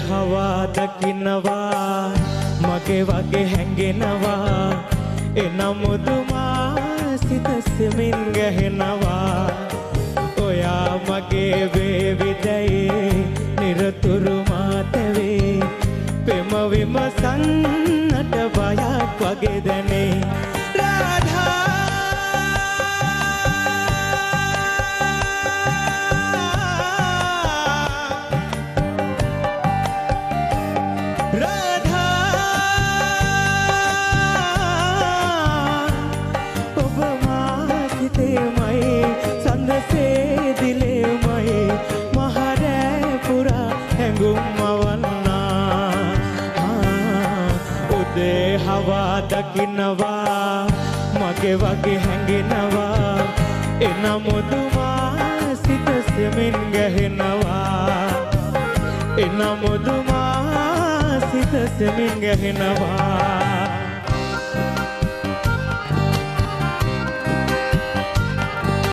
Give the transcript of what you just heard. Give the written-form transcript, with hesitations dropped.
හවා දකින්නවා මගේ වගේ හැංගෙනවා එනමුදුමා සිත සෙමින් ගැහෙනවා ඔයා මගේ වේවිදයේ නිරතුරු මාතවේ පෙම විමසන්නට බයක් වගේ දැනේ රාධා දකින්නවා මගේ වගේ හැංගෙනවා එනමුදුමා සිත සෙමින් ගැහෙනවා එනමුදුමා සිත සෙමින් ගැහෙනවා